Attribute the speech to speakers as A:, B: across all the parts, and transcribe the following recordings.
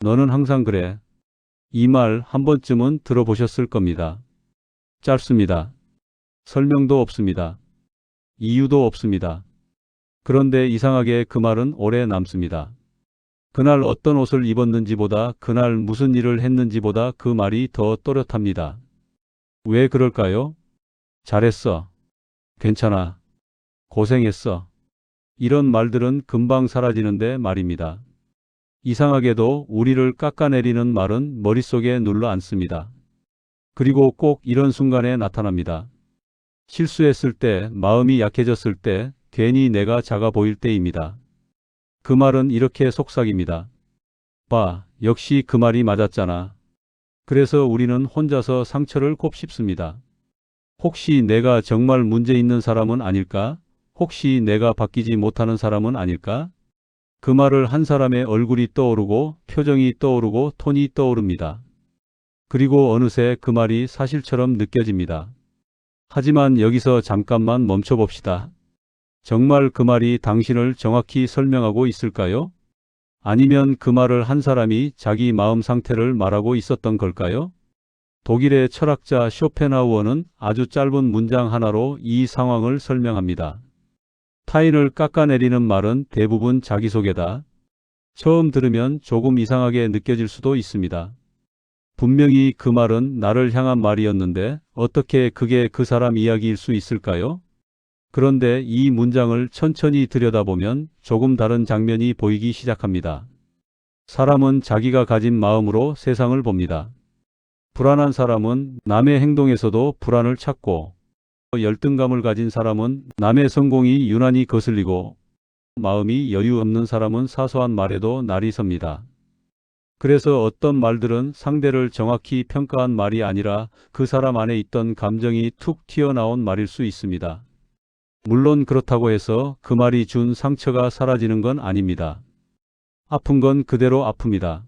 A: 너는 항상 그래. 이 말 한 번쯤은 들어보셨을 겁니다. 짧습니다. 설명도 없습니다. 이유도 없습니다. 그런데 이상하게 그 말은 오래 남습니다. 그날 어떤 옷을 입었는지보다 그날 무슨 일을 했는지보다 그 말이 더 또렷합니다. 왜 그럴까요? 잘했어. 괜찮아. 고생했어. 이런 말들은 금방 사라지는데 말입니다. 이상하게도 우리를 깎아내리는 말은 머릿속에 눌러 앉습니다. 그리고 꼭 이런 순간에 나타납니다. 실수했을 때, 마음이 약해졌을 때, 괜히 내가 작아 보일 때입니다. 그 말은 이렇게 속삭입니다. 봐, 역시 그 말이 맞았잖아. 그래서 우리는 혼자서 상처를 곱씹습니다. 혹시 내가 정말 문제 있는 사람은 아닐까? 혹시 내가 바뀌지 못하는 사람은 아닐까? 그 말을 한 사람의 얼굴이 떠오르고 표정이 떠오르고 톤이 떠오릅니다. 그리고 어느새 그 말이 사실처럼 느껴집니다. 하지만 여기서 잠깐만 멈춰봅시다. 정말 그 말이 당신을 정확히 설명하고 있을까요? 아니면 그 말을 한 사람이 자기 마음 상태를 말하고 있었던 걸까요? 독일의 철학자 쇼펜하우어는 아주 짧은 문장 하나로 이 상황을 설명합니다. 타인을 깎아내리는 말은 대부분 자기소개다. 처음 들으면 조금 이상하게 느껴질 수도 있습니다. 분명히 그 말은 나를 향한 말이었는데 어떻게 그게 그 사람 이야기일 수 있을까요? 그런데 이 문장을 천천히 들여다보면 조금 다른 장면이 보이기 시작합니다. 사람은 자기가 가진 마음으로 세상을 봅니다. 불안한 사람은 남의 행동에서도 불안을 찾고, 열등감을 가진 사람은 남의 성공이 유난히 거슬리고, 마음이 여유 없는 사람은 사소한 말에도 날이 섭니다. 그래서 어떤 말들은 상대를 정확히 평가한 말이 아니라 그 사람 안에 있던 감정이 툭 튀어나온 말일 수 있습니다. 물론 그렇다고 해서 그 말이 준 상처가 사라지는 건 아닙니다. 아픈 건 그대로 아픕니다.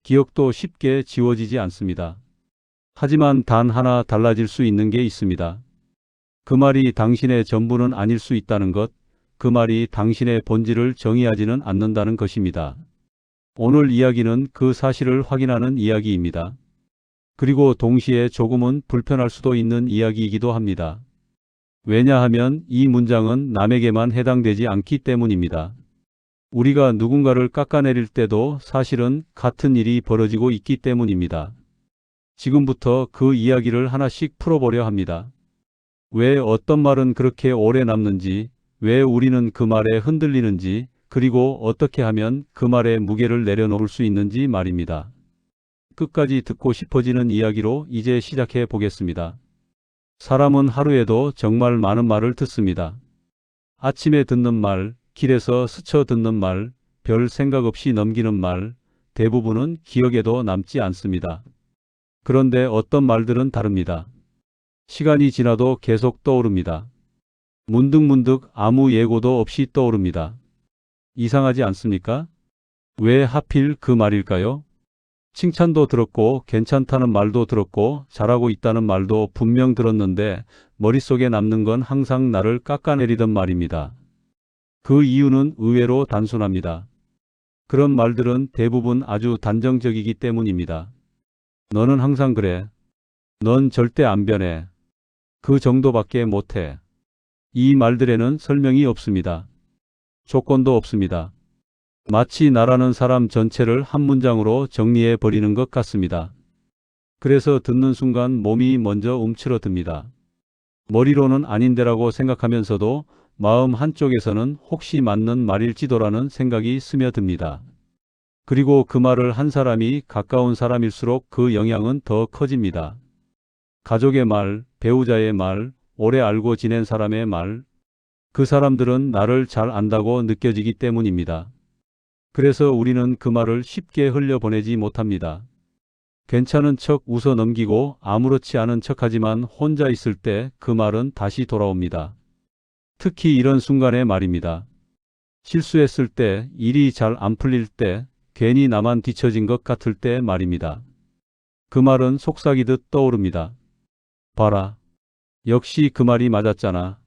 A: 기억도 쉽게 지워지지 않습니다. 하지만 단 하나 달라질 수 있는 게 있습니다. 그 말이 당신의 전부는 아닐 수 있다는 것, 그 말이 당신의 본질을 정의하지는 않는다는 것입니다. 오늘 이야기는 그 사실을 확인하는 이야기입니다. 그리고 동시에 조금은 불편할 수도 있는 이야기이기도 합니다. 왜냐하면 이 문장은 남에게만 해당되지 않기 때문입니다. 우리가 누군가를 깎아내릴 때도 사실은 같은 일이 벌어지고 있기 때문입니다. 지금부터 그 이야기를 하나씩 풀어보려 합니다. 왜 어떤 말은 그렇게 오래 남는지, 왜 우리는 그 말에 흔들리는지, 그리고 어떻게 하면 그 말의 무게를 내려놓을 수 있는지 말입니다. 끝까지 듣고 싶어지는 이야기로 이제 시작해 보겠습니다. 사람은 하루에도 정말 많은 말을 듣습니다. 아침에 듣는 말, 길에서 스쳐 듣는 말, 별 생각 없이 넘기는 말, 대부분은 기억에도 남지 않습니다. 그런데 어떤 말들은 다릅니다. 시간이 지나도 계속 떠오릅니다. 문득문득 아무 예고도 없이 떠오릅니다. 이상하지 않습니까? 왜 하필 그 말일까요? 칭찬도 들었고 괜찮다는 말도 들었고 잘하고 있다는 말도 분명 들었는데 머릿속에 남는 건 항상 나를 깎아내리던 말입니다. 그 이유는 의외로 단순합니다. 그런 말들은 대부분 아주 단정적이기 때문입니다. 너는 항상 그래. 넌 절대 안 변해. 그 정도밖에 못해. 이 말들에는 설명이 없습니다. 조건도 없습니다. 마치 나라는 사람 전체를 한 문장으로 정리해 버리는 것 같습니다. 그래서 듣는 순간 몸이 먼저 움츠러듭니다. 머리로는 아닌데라고 생각하면서도 마음 한쪽에서는 혹시 맞는 말일지도라는 생각이 스며듭니다. 그리고 그 말을 한 사람이 가까운 사람일수록 그 영향은 더 커집니다. 가족의 말, 배우자의 말, 오래 알고 지낸 사람의 말, 그 사람들은 나를 잘 안다고 느껴지기 때문입니다. 그래서 우리는 그 말을 쉽게 흘려보내지 못합니다. 괜찮은 척 웃어 넘기고 아무렇지 않은 척하지만 혼자 있을 때 그 말은 다시 돌아옵니다. 특히 이런 순간에 말입니다. 실수했을 때, 일이 잘 안 풀릴 때, 괜히 나만 뒤처진 것 같을 때 말입니다. 그 말은 속삭이듯 떠오릅니다. 봐라. 역시 그 말이 맞았잖아.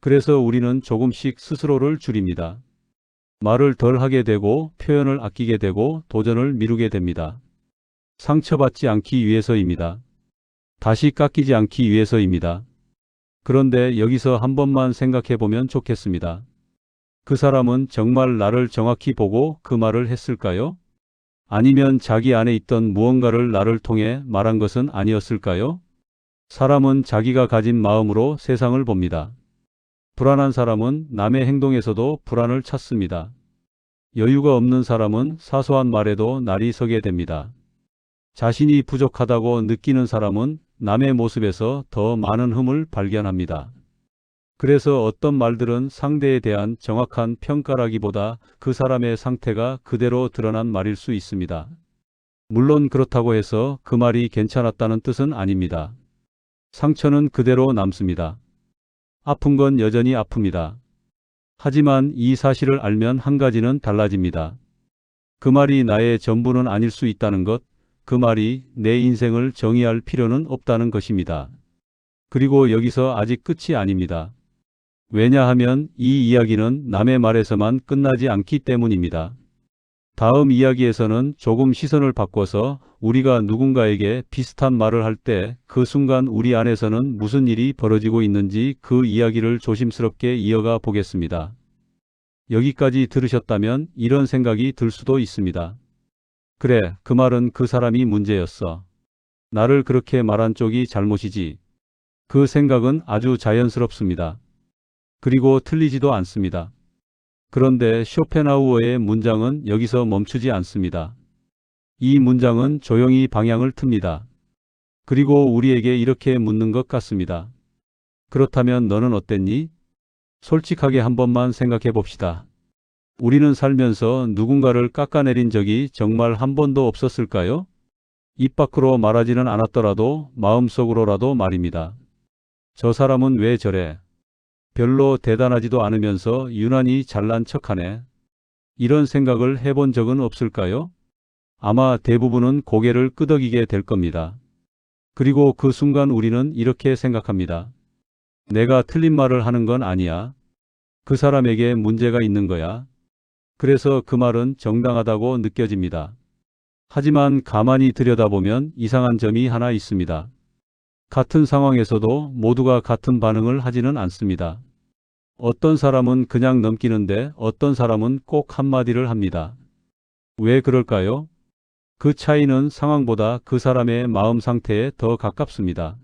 A: 그래서 우리는 조금씩 스스로를 줄입니다. 말을 덜 하게 되고 표현을 아끼게 되고 도전을 미루게 됩니다. 상처받지 않기 위해서입니다. 다시 깎이지 않기 위해서입니다. 그런데 여기서 한 번만 생각해 보면 좋겠습니다. 그 사람은 정말 나를 정확히 보고 그 말을 했을까요? 아니면 자기 안에 있던 무언가를 나를 통해 말한 것은 아니었을까요? 사람은 자기가 가진 마음으로 세상을 봅니다. 불안한 사람은 남의 행동에서도 불안을 찾습니다. 여유가 없는 사람은 사소한 말에도 날이 서게 됩니다. 자신이 부족하다고 느끼는 사람은 남의 모습에서 더 많은 흠을 발견합니다. 그래서 어떤 말들은 상대에 대한 정확한 평가라기보다 그 사람의 상태가 그대로 드러난 말일 수 있습니다. 물론 그렇다고 해서 그 말이 괜찮았다는 뜻은 아닙니다. 상처는 그대로 남습니다. 아픈 건 여전히 아픕니다. 하지만 이 사실을 알면 한 가지는 달라집니다. 그 말이 나의 전부는 아닐 수 있다는 것, 그 말이 내 인생을 정의할 필요는 없다는 것입니다. 그리고 여기서 아직 끝이 아닙니다. 왜냐하면 이 이야기는 남의 말에서만 끝나지 않기 때문입니다. 다음 이야기에서는 조금 시선을 바꿔서 우리가 누군가에게 비슷한 말을 할 때 그 순간 우리 안에서는 무슨 일이 벌어지고 있는지 그 이야기를 조심스럽게 이어가 보겠습니다. 여기까지 들으셨다면 이런 생각이 들 수도 있습니다. 그래, 그 말은 그 사람이 문제였어. 나를 그렇게 말한 쪽이 잘못이지. 그 생각은 아주 자연스럽습니다. 그리고 틀리지도 않습니다. 그런데 쇼펜하우어의 문장은 여기서 멈추지 않습니다. 이 문장은 조용히 방향을 틉니다. 그리고 우리에게 이렇게 묻는 것 같습니다. 그렇다면 너는 어땠니? 솔직하게 한 번만 생각해 봅시다. 우리는 살면서 누군가를 깎아내린 적이 정말 한 번도 없었을까요? 입 밖으로 말하지는 않았더라도 마음속으로라도 말입니다. 저 사람은 왜 저래? 별로 대단하지도 않으면서 유난히 잘난 척하네. 이런 생각을 해본 적은 없을까요? 아마 대부분은 고개를 끄덕이게 될 겁니다. 그리고 그 순간 우리는 이렇게 생각합니다. 내가 틀린 말을 하는 건 아니야. 그 사람에게 문제가 있는 거야. 그래서 그 말은 정당하다고 느껴집니다. 하지만 가만히 들여다보면 이상한 점이 하나 있습니다. 같은 상황에서도 모두가 같은 반응을 하지는 않습니다. 어떤 사람은 그냥 넘기는데 어떤 사람은 꼭 한마디를 합니다. 왜 그럴까요? 그 차이는 상황보다 그 사람의 마음 상태에 더 가깝습니다.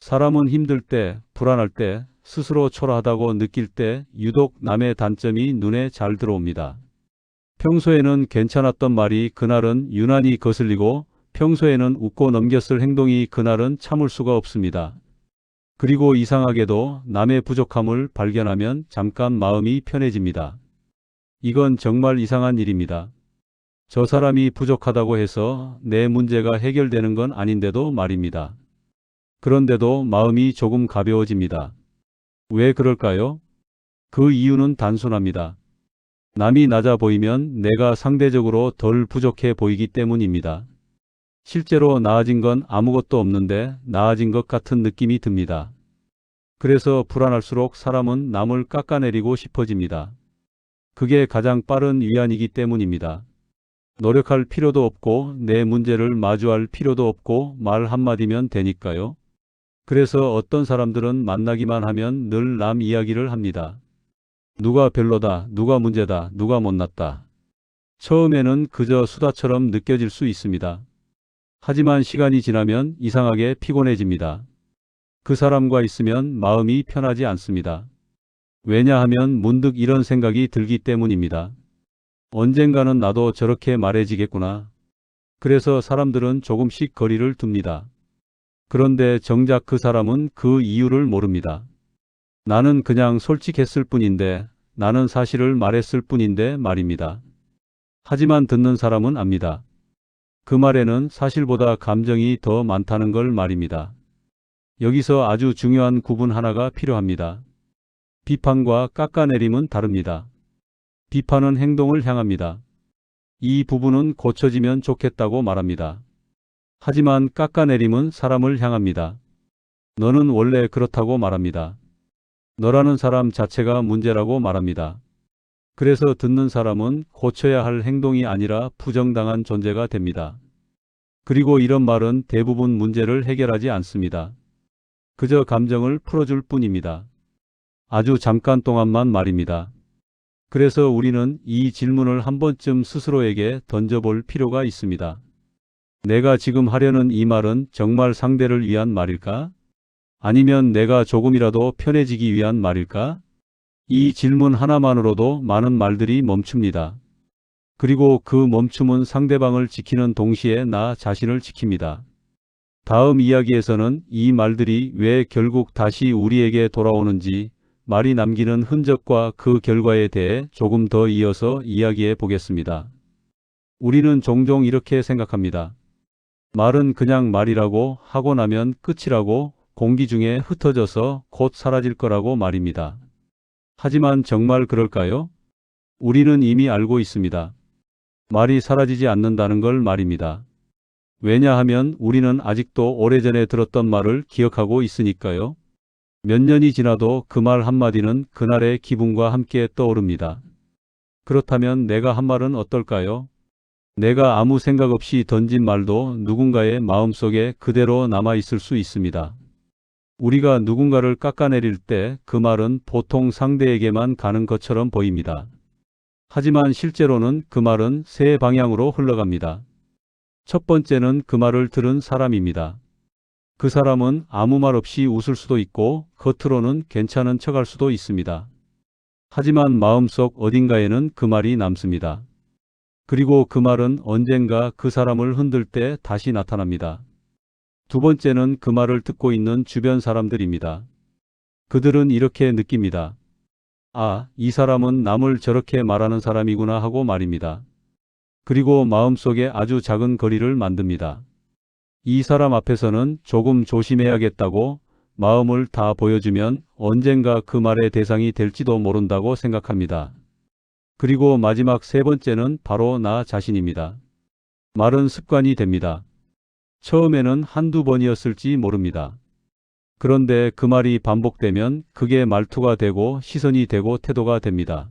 A: 사람은 힘들 때, 불안할 때, 스스로 초라하다고 느낄 때 유독 남의 단점이 눈에 잘 들어옵니다. 평소에는 괜찮았던 말이 그날은 유난히 거슬리고 평소에는 웃고 넘겼을 행동이 그날은 참을 수가 없습니다. 그리고 이상하게도 남의 부족함을 발견하면 잠깐 마음이 편해집니다. 이건 정말 이상한 일입니다. 저 사람이 부족하다고 해서 내 문제가 해결되는 건 아닌데도 말입니다. 그런데도 마음이 조금 가벼워집니다. 왜 그럴까요? 그 이유는 단순합니다. 남이 낮아 보이면 내가 상대적으로 덜 부족해 보이기 때문입니다. 실제로 나아진 건 아무것도 없는데 나아진 것 같은 느낌이 듭니다. 그래서 불안할수록 사람은 남을 깎아내리고 싶어집니다. 그게 가장 빠른 위안이기 때문입니다. 노력할 필요도 없고 내 문제를 마주할 필요도 없고 말 한마디면 되니까요. 그래서 어떤 사람들은 만나기만 하면 늘 남 이야기를 합니다. 누가 별로다, 누가 문제다, 누가 못났다. 처음에는 그저 수다처럼 느껴질 수 있습니다. 하지만 시간이 지나면 이상하게 피곤해집니다. 그 사람과 있으면 마음이 편하지 않습니다. 왜냐하면 문득 이런 생각이 들기 때문입니다. 언젠가는 나도 저렇게 말해지겠구나. 그래서 사람들은 조금씩 거리를 둡니다. 그런데 정작 그 사람은 그 이유를 모릅니다. 나는 그냥 솔직했을 뿐인데, 나는 사실을 말했을 뿐인데 말입니다. 하지만 듣는 사람은 압니다. 그 말에는 사실보다 감정이 더 많다는 걸 말입니다. 여기서 아주 중요한 구분 하나가 필요합니다. 비판과 깎아내림은 다릅니다. 비판은 행동을 향합니다. 이 부분은 고쳐지면 좋겠다고 말합니다. 하지만 깎아내림은 사람을 향합니다. 너는 원래 그렇다고 말합니다. 너라는 사람 자체가 문제라고 말합니다. 그래서 듣는 사람은 고쳐야 할 행동이 아니라 부정당한 존재가 됩니다. 그리고 이런 말은 대부분 문제를 해결하지 않습니다. 그저 감정을 풀어줄 뿐입니다. 아주 잠깐 동안만 말입니다. 그래서 우리는 이 질문을 한 번쯤 스스로에게 던져볼 필요가 있습니다. 내가 지금 하려는 이 말은 정말 상대를 위한 말일까? 아니면 내가 조금이라도 편해지기 위한 말일까? 이 질문 하나만으로도 많은 말들이 멈춥니다. 그리고 그 멈춤은 상대방을 지키는 동시에 나 자신을 지킵니다. 다음 이야기에서는 이 말들이 왜 결국 다시 우리에게 돌아오는지, 말이 남기는 흔적과 그 결과에 대해 조금 더 이어서 이야기해 보겠습니다. 우리는 종종 이렇게 생각합니다. 말은 그냥 말이라고, 하고 나면 끝이라고, 공기 중에 흩어져서 곧 사라질 거라고 말입니다. 하지만 정말 그럴까요? 우리는 이미 알고 있습니다. 말이 사라지지 않는다는 걸 말입니다. 왜냐하면 우리는 아직도 오래전에 들었던 말을 기억하고 있으니까요. 몇 년이 지나도 그 말 한마디는 그날의 기분과 함께 떠오릅니다. 그렇다면 내가 한 말은 어떨까요? 내가 아무 생각 없이 던진 말도 누군가의 마음속에 그대로 남아있을 수 있습니다. 우리가 누군가를 깎아내릴 때 그 말은 보통 상대에게만 가는 것처럼 보입니다. 하지만 실제로는 그 말은 세 방향으로 흘러갑니다. 첫 번째는 그 말을 들은 사람입니다. 그 사람은 아무 말 없이 웃을 수도 있고 겉으로는 괜찮은 척할 수도 있습니다. 하지만 마음속 어딘가에는 그 말이 남습니다. 그리고 그 말은 언젠가 그 사람을 흔들 때 다시 나타납니다. 두 번째는 그 말을 듣고 있는 주변 사람들입니다. 그들은 이렇게 느낍니다. 아, 이 사람은 남을 저렇게 말하는 사람이구나 하고 말입니다. 그리고 마음속에 아주 작은 거리를 만듭니다. 이 사람 앞에서는 조금 조심해야겠다고, 마음을 다 보여주면 언젠가 그 말의 대상이 될지도 모른다고 생각합니다. 그리고 마지막 세 번째는 바로 나 자신입니다. 말은 습관이 됩니다. 처음에는 한두 번이었을지 모릅니다. 그런데 그 말이 반복되면 그게 말투가 되고 시선이 되고 태도가 됩니다.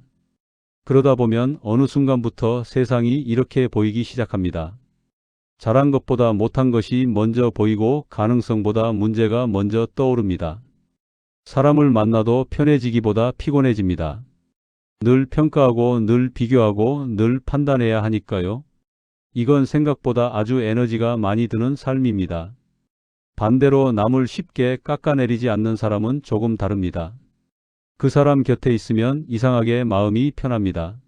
A: 그러다 보면 어느 순간부터 세상이 이렇게 보이기 시작합니다. 잘한 것보다 못한 것이 먼저 보이고 가능성보다 문제가 먼저 떠오릅니다. 사람을 만나도 편해지기보다 피곤해집니다. 늘 평가하고 늘 비교하고 늘 판단해야 하니까요. 이건 생각보다 아주 에너지가 많이 드는 삶입니다. 반대로 남을 쉽게 깎아내리지 않는 사람은 조금 다릅니다. 그 사람 곁에 있으면 이상하게 마음이 편합니다.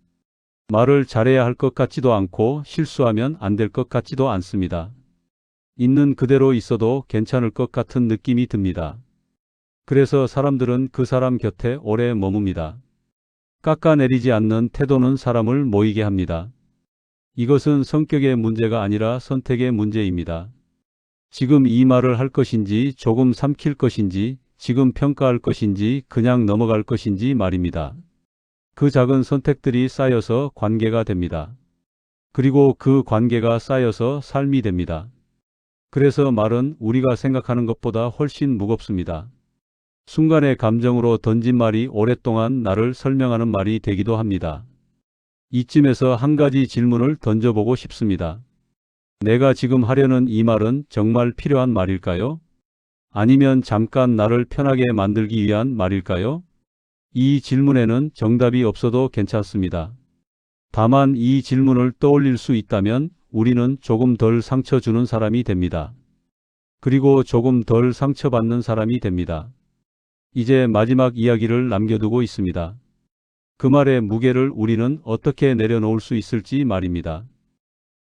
A: 말을 잘해야 할 것 같지도 않고 실수하면 안 될 것 같지도 않습니다. 있는 그대로 있어도 괜찮을 것 같은 느낌이 듭니다. 그래서 사람들은 그 사람 곁에 오래 머뭅니다. 깎아내리지 않는 태도는 사람을 모이게 합니다. 이것은 성격의 문제가 아니라 선택의 문제입니다. 지금 이 말을 할 것인지, 조금 삼킬 것인지, 지금 평가할 것인지, 그냥 넘어갈 것인지 말입니다. 그 작은 선택들이 쌓여서 관계가 됩니다. 그리고 그 관계가 쌓여서 삶이 됩니다. 그래서 말은 우리가 생각하는 것보다 훨씬 무겁습니다. 순간의 감정으로 던진 말이 오랫동안 나를 설명하는 말이 되기도 합니다. 이쯤에서 한 가지 질문을 던져보고 싶습니다. 내가 지금 하려는 이 말은 정말 필요한 말일까요? 아니면 잠깐 나를 편하게 만들기 위한 말일까요? 이 질문에는 정답이 없어도 괜찮습니다. 다만 이 질문을 떠올릴 수 있다면 우리는 조금 덜 상처 주는 사람이 됩니다. 그리고 조금 덜 상처받는 사람이 됩니다. 이제 마지막 이야기를 남겨두고 있습니다. 그 말의 무게를 우리는 어떻게 내려놓을 수 있을지 말입니다.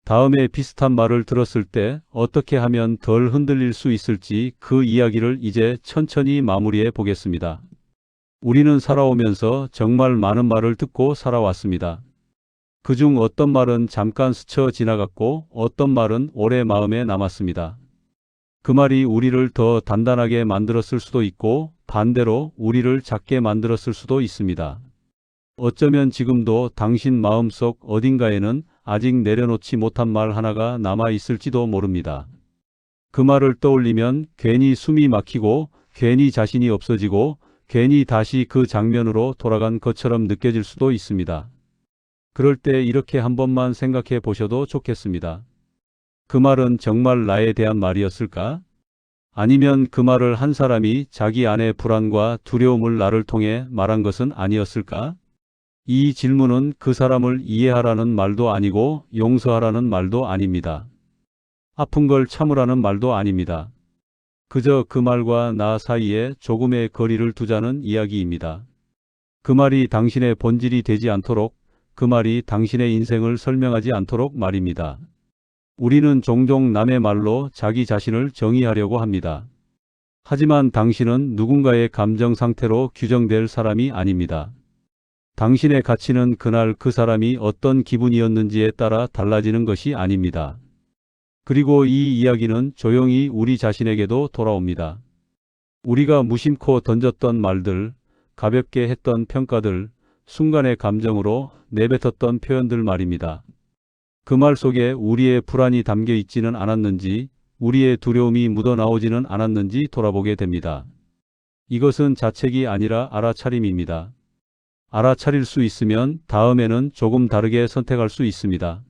A: 다음에 비슷한 말을 들었을 때 어떻게 하면 덜 흔들릴 수 있을지 그 이야기를 이제 천천히 마무리해 보겠습니다. 우리는 살아오면서 정말 많은 말을 듣고 살아왔습니다. 그중 어떤 말은 잠깐 스쳐 지나갔고 어떤 말은 오래 마음에 남았습니다. 그 말이 우리를 더 단단하게 만들었을 수도 있고 반대로 우리를 작게 만들었을 수도 있습니다. 어쩌면 지금도 당신 마음속 어딘가에는 아직 내려놓지 못한 말 하나가 남아 있을지도 모릅니다. 그 말을 떠올리면 괜히 숨이 막히고 괜히 자신이 없어지고 괜히 다시 그 장면으로 돌아간 것처럼 느껴질 수도 있습니다. 그럴 때 이렇게 한 번만 생각해 보셔도 좋겠습니다. 그 말은 정말 나에 대한 말이었을까? 아니면 그 말을 한 사람이 자기 안의 불안과 두려움을 나를 통해 말한 것은 아니었을까? 이 질문은 그 사람을 이해하라는 말도 아니고 용서하라는 말도 아닙니다. 아픈 걸 참으라는 말도 아닙니다. 그저 그 말과 나 사이에 조금의 거리를 두자는 이야기입니다. 그 말이 당신의 본질이 되지 않도록, 그 말이 당신의 인생을 설명하지 않도록 말입니다. 우리는 종종 남의 말로 자기 자신을 정의하려고 합니다. 하지만 당신은 누군가의 감정 상태로 규정될 사람이 아닙니다. 당신의 가치는 그날 그 사람이 어떤 기분이었는지에 따라 달라지는 것이 아닙니다. 그리고 이 이야기는 조용히 우리 자신에게도 돌아옵니다. 우리가 무심코 던졌던 말들, 가볍게 했던 평가들, 순간의 감정으로 내뱉었던 표현들 말입니다. 그 말 속에 우리의 불안이 담겨 있지는 않았는지, 우리의 두려움이 묻어나오지는 않았는지 돌아보게 됩니다. 이것은 자책이 아니라 알아차림입니다. 알아차릴 수 있으면 다음에는 조금 다르게 선택할 수 있습니다.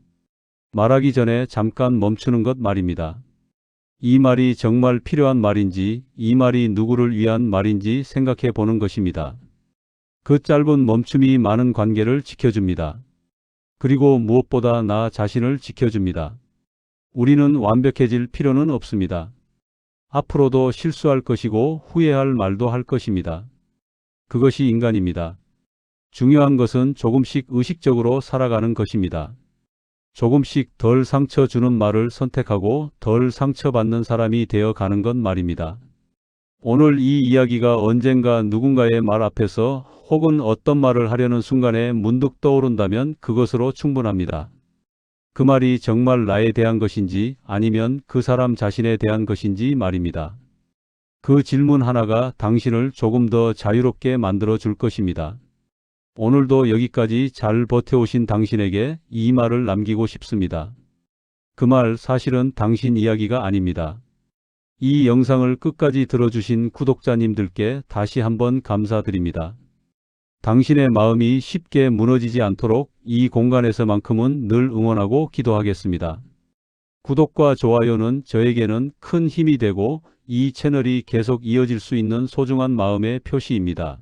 A: 말하기 전에 잠깐 멈추는 것 말입니다. 이 말이 정말 필요한 말인지, 이 말이 누구를 위한 말인지 생각해 보는 것입니다. 그 짧은 멈춤이 많은 관계를 지켜줍니다. 그리고 무엇보다 나 자신을 지켜줍니다. 우리는 완벽해질 필요는 없습니다. 앞으로도 실수할 것이고 후회할 말도 할 것입니다. 그것이 인간입니다. 중요한 것은 조금씩 의식적으로 살아가는 것입니다. 조금씩 덜 상처 주는 말을 선택하고 덜 상처받는 사람이 되어 가는 것 말입니다. 오늘 이 이야기가 언젠가 누군가의 말 앞에서 혹은 어떤 말을 하려는 순간에 문득 떠오른다면 그것으로 충분합니다. 그 말이 정말 나에 대한 것인지 아니면 그 사람 자신에 대한 것인지 말입니다. 그 질문 하나가 당신을 조금 더 자유롭게 만들어 줄 것입니다. 오늘도 여기까지 잘 버텨오신 당신에게 이 말을 남기고 싶습니다. 그 말 사실은 당신 이야기가 아닙니다. 이 영상을 끝까지 들어주신 구독자님들께 다시 한번 감사드립니다. 당신의 마음이 쉽게 무너지지 않도록 이 공간에서만큼은 늘 응원하고 기도하겠습니다. 구독과 좋아요는 저에게는 큰 힘이 되고 이 채널이 계속 이어질 수 있는 소중한 마음의 표시입니다.